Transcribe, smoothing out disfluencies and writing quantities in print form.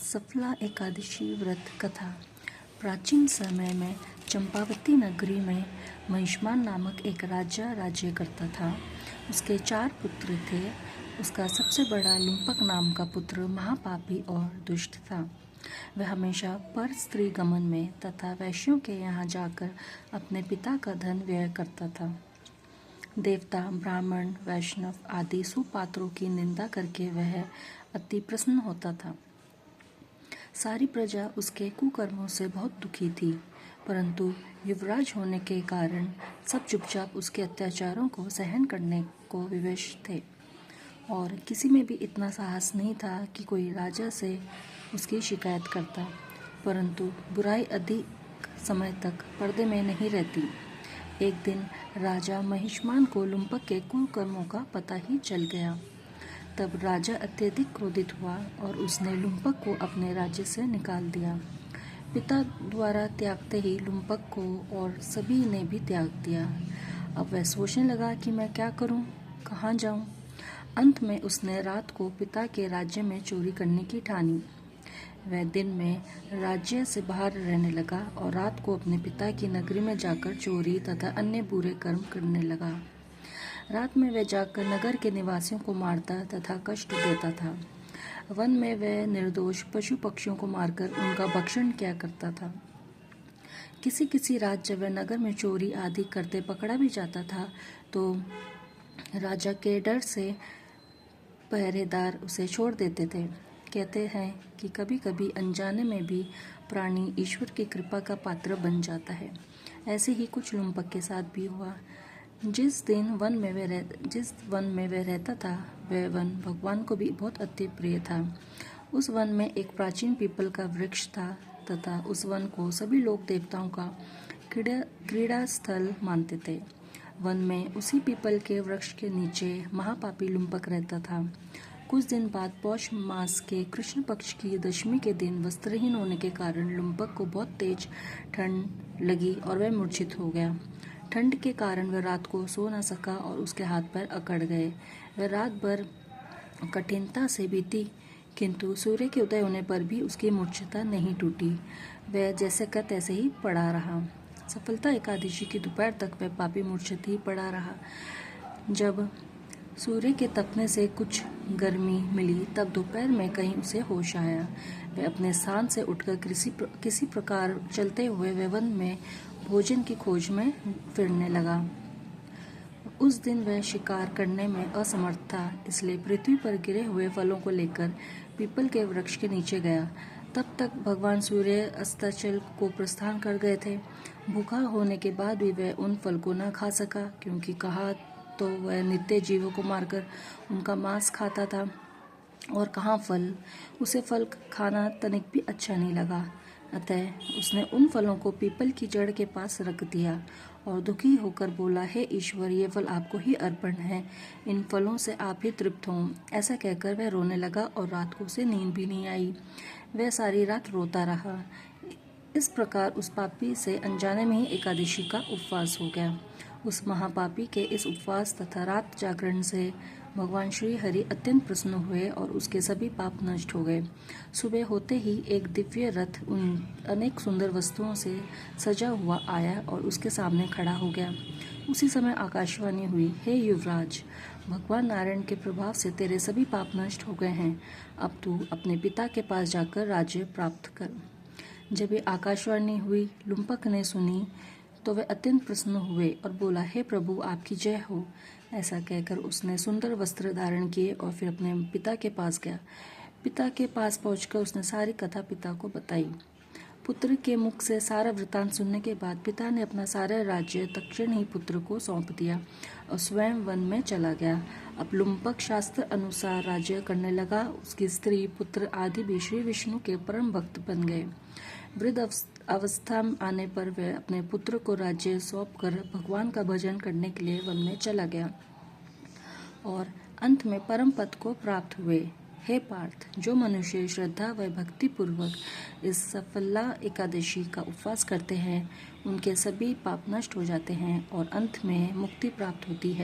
सफला एकादशी व्रत कथा। प्राचीन समय में चंपावती नगरी में महिष्मान नामक एक राजा राज्य करता था। उसके 4 पुत्र थे। उसका सबसे बड़ा लुम्पक नाम का पुत्र महापापी और दुष्ट था। वह हमेशा पर स्त्री गमन में तथा वैश्यों के यहाँ जाकर अपने पिता का धन व्यय करता था। देवता, ब्राह्मण, वैष्णव आदि सुपात्रों की निंदा करके वह अति प्रसन्न होता था। सारी प्रजा उसके कुकर्मों से बहुत दुखी थी, परंतु युवराज होने के कारण सब चुपचाप उसके अत्याचारों को सहन करने को विवश थे और किसी में भी इतना साहस नहीं था कि कोई राजा से उसकी शिकायत करता। परंतु बुराई अधिक समय तक पर्दे में नहीं रहती। एक दिन राजा महिष्मान को लुम्पक के कुकर्मों का पता ही चल गया। तब राजा अत्यधिक क्रोधित हुआ और उसने लुम्पक को अपने राज्य से निकाल दिया। पिता द्वारा त्यागते ही लुम्पक को और सभी ने भी त्याग दिया। अब वह सोचने लगा कि मैं क्या करूं, कहाँ जाऊं। अंत में उसने रात को पिता के राज्य में चोरी करने की ठानी। वह दिन में राज्य से बाहर रहने लगा और रात को अपने पिता की नगरी में जाकर चोरी तथा अन्य बुरे कर्म करने लगा। रात में वह जाकर नगर के निवासियों को मारता तथा कष्ट देता था। वन में वह निर्दोष पशु पक्षियों को मारकर उनका भक्षण किया करता था। किसी रात जब वह नगर में चोरी आदि करते पकड़ा भी जाता था तो राजा के डर से पहरेदार उसे छोड़ देते थे। कहते हैं कि कभी कभी अनजाने में भी प्राणी ईश्वर की कृपा का पात्र बन जाता है। ऐसे ही कुछ लुम्पक के साथ भी हुआ। जिस वन में वह रहता था वह वन भगवान को भी बहुत अति प्रिय था। उस वन में एक प्राचीन पीपल का वृक्ष था तथा उस वन को सभी लोग देवताओं का क्रीड़ा स्थल मानते थे। वन में उसी पीपल के वृक्ष के नीचे महापापी लुम्पक रहता था। कुछ दिन बाद पौष मास के कृष्ण पक्ष की दशमी के दिन वस्त्रहीन होने के कारण लुम्पक को बहुत तेज ठंड लगी और वह मूर्छित हो गया। ठंड के कारण वह रात को सो न सका और उसके हाथ पैर अकड़ गए। वह रात भर कठिनता से बीती, किंतु सूर्य के उदय होने पर भी उसकी मूर्छता नहीं टूटी। वह जैसे का तैसे ही पड़ा रहा। सफलता एकादशी की दोपहर तक वह पापी मूर्छित ही पड़ा रहा। जब सूर्य के तपने से कुछ गर्मी मिली तब दोपहर में कहीं उसे होश आया। वह अपने स्थान से उठकर किसी प्रकार चलते हुए वह वन में भोजन की खोज में फिरने लगा। उस दिन वह शिकार करने में असमर्थ था, इसलिए पृथ्वी पर गिरे हुए फलों को लेकर पीपल के वृक्ष के नीचे गया। तब तक भगवान सूर्य अस्ताचल को प्रस्थान कर गए थे। भूखा होने के बाद भी वह उन फल को न खा सका, क्योंकि कहा तो वह नित्य जीवों को मारकर उनका मांस खाता था और कहाँ फल। उसे फल खाना तनिक भी अच्छा नहीं लगा। अतः उसने उन फलों को पीपल की जड़ के पास रख दिया और दुखी होकर बोला, हे ईश्वर, ये फल आपको ही अर्पण है, इन फलों से आप ही तृप्त हों। ऐसा कहकर वह रोने लगा और रात को उसे नींद भी नहीं आई। वह सारी रात रोता रहा। इस प्रकार उस पापी से अनजाने में ही एकादशी का उपवास हो गया। उस महापापी के इस उपवास तथा रात जागरण से भगवान श्री हरि अत्यंत प्रसन्न हुए और उसके सभी पाप नष्ट हो गए। सुबह होते ही एक दिव्य रथ उन अनेक सुंदर वस्तुओं से सजा हुआ आया और उसके सामने खड़ा हो गया। उसी समय आकाशवाणी हुई, हे युवराज, भगवान नारायण के प्रभाव से तेरे सभी पाप नष्ट हो गए हैं। अब तू अपने पिता के पास जाकर राज्य प्राप्त कर। जब ये आकाशवाणी हुई, लुम्पक ने सुनी तो वे अत्यंत प्रसन्न हुए और बोला, हे प्रभु, आपकी जय हो। ऐसा कहकर उसने सुंदर वस्त्र धारण किए और फिर अपने पिता के पास गया। पिता के पास पहुंचकर उसने सारी कथा पिता को बताई। पुत्र के मुख से सारा वृतांत सुनने के बाद पिता ने अपना सारा राज्य तत्क्षण ही पुत्र को सौंप दिया और स्वयं वन में चला गया। अब लुम्पक शास्त्र अनुसार राज्य करने लगा। उसकी स्त्री, पुत्र आदि भी श्री विष्णु के परम भक्त बन गए। वृद्ध अवस्था आने पर वह अपने पुत्र को राज्य सौंपकर भगवान का भजन करने के लिए वन में चला गया और अंत में परम पद को प्राप्त हुए। हे पार्थ, जो मनुष्य श्रद्धा व भक्ति पूर्वक इस सफला एकादशी का उपवास करते हैं, उनके सभी पाप नष्ट हो जाते हैं और अंत में मुक्ति प्राप्त होती है।